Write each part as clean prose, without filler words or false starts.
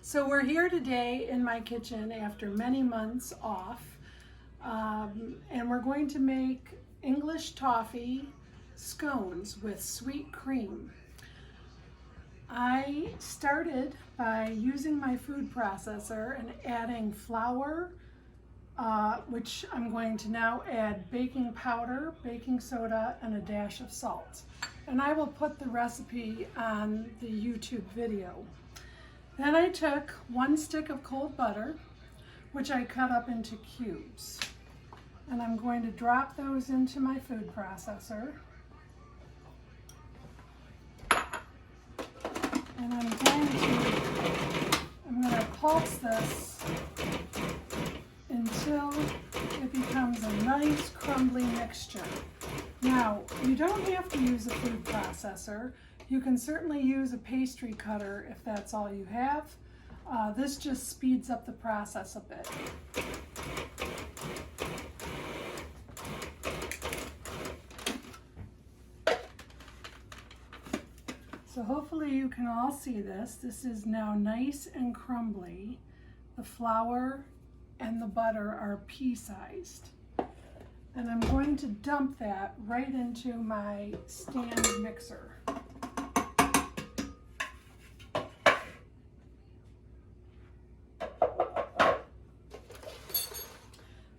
So we're here today in my kitchen after many months off, and we're going to make English toffee scones with sweet cream. I started by using my food processor and adding flour, which I'm going to now add baking powder, baking soda, and a dash of salt. And I will put the recipe on the YouTube video. Then I took 1 stick of cold butter, which I cut up into cubes. And I'm going to drop those into my food processor. And I'm going to pulse this until it becomes a nice crumbly mixture. Now, you don't have to use a food processor. You can certainly use a pastry cutter if that's all you have. This just speeds up the process a bit. So hopefully you can all see this. This is now nice and crumbly. The flour and the butter are pea-sized. And I'm going to dump that right into my stand mixer.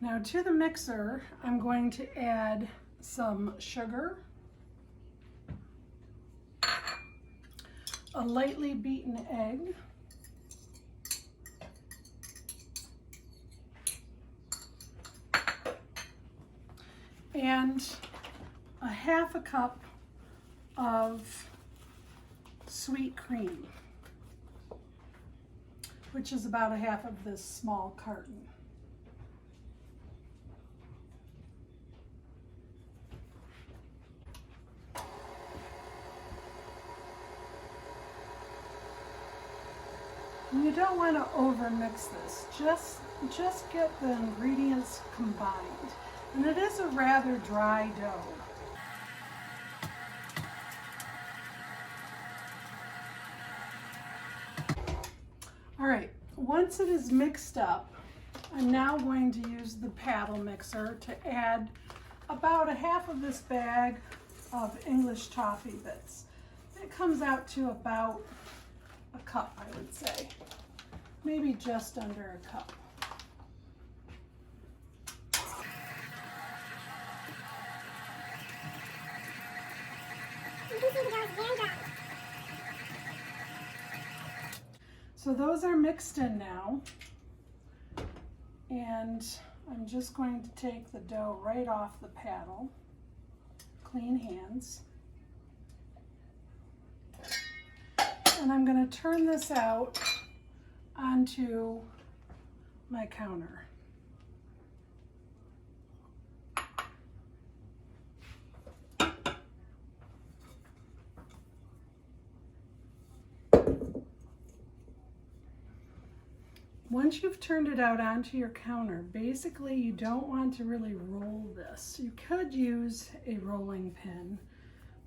Now to the mixer, I'm going to add some sugar, a lightly beaten egg, and a 1/2 cup of sweet cream, which is about 1/2 of this small carton. And you don't want to overmix this, just get the ingredients combined. And it is a rather dry dough. All right, once it is mixed up, I'm now going to use the paddle mixer to add about 1/2 of this bag of English toffee bits. It comes out to about a cup, I would say. Maybe just under a cup. So those are mixed in now, and I'm just going to take the dough right off the paddle. Clean hands. And I'm going to turn this out onto my counter. Once you've turned it out onto your counter, basically you don't want to really roll this. You could use a rolling pin,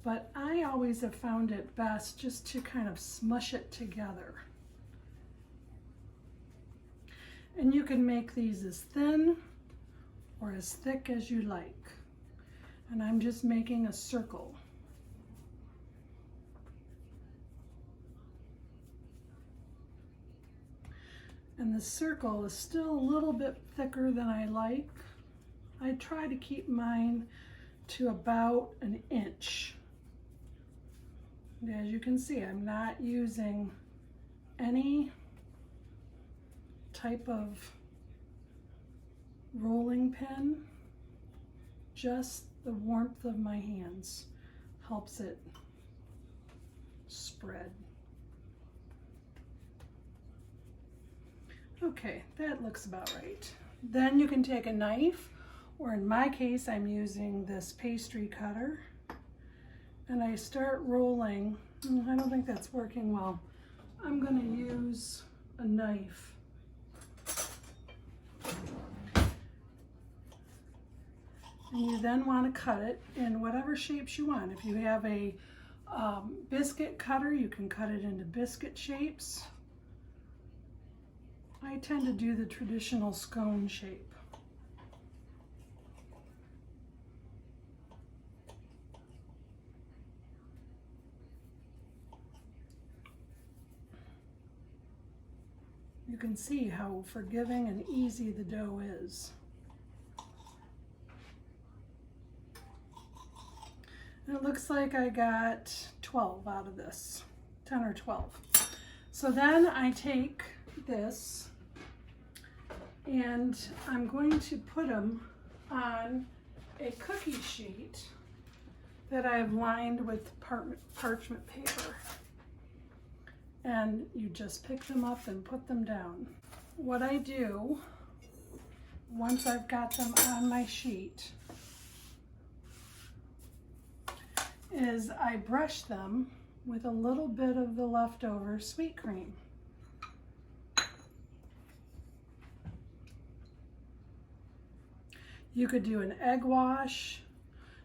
but I always have found it best just to kind of smush it together. And you can make these as thin or as thick as you like. And I'm just making a circle. And the circle is still a little bit thicker than I like. I try to keep mine to about 1 inch. As you can see, I'm not using any type of rolling pin. Just the warmth of my hands helps it spread. Okay, that looks about right. Then you can take a knife, or in my case, I'm using this pastry cutter, and I start rolling. I don't think that's working well. I'm going to use a knife. And you then want to cut it in whatever shapes you want. If you have a biscuit cutter, you can cut it into biscuit shapes. I tend to do the traditional scone shape. You can see how forgiving and easy the dough is. And it looks like I got 12 out of this, 10 or 12. So then I take this and I'm going to put them on a cookie sheet that I've lined with parchment paper. And you just pick them up and put them down. What I do, once I've got them on my sheet, is I brush them with a little bit of the leftover sweet cream. You could do an egg wash.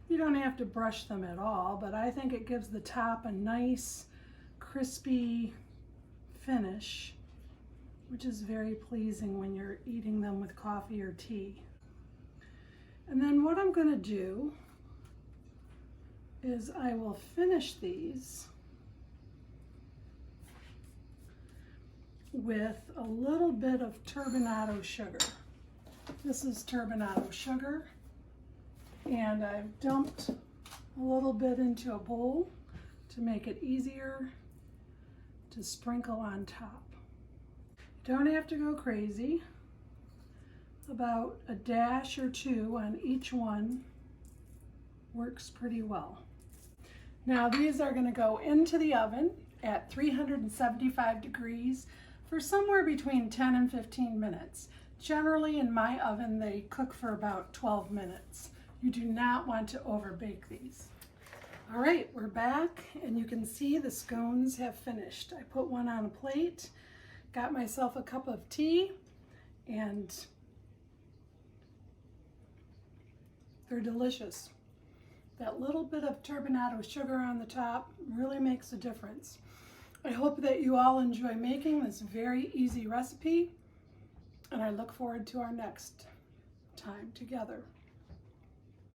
You don't have to brush them at all, but I think it gives the top a nice, crispy finish, which is very pleasing when you're eating them with coffee or tea. And then what I'm going to do is I will finish these with a little bit of turbinado sugar. This is turbinado sugar, and I've dumped a little bit into a bowl to make it easier to sprinkle on top. You don't have to go crazy. About a dash or two on each one works pretty well. Now these are going to go into the oven at 375 degrees for somewhere between 10 and 15 minutes. Generally in my oven they cook for about 12 minutes. You do not want to overbake these. All right, we're back and you can see the scones have finished. I put one on a plate, got myself a cup of tea, and they're delicious. That little bit of turbinado sugar on the top really makes a difference. I hope that you all enjoy making this very easy recipe, and I look forward to our next time together.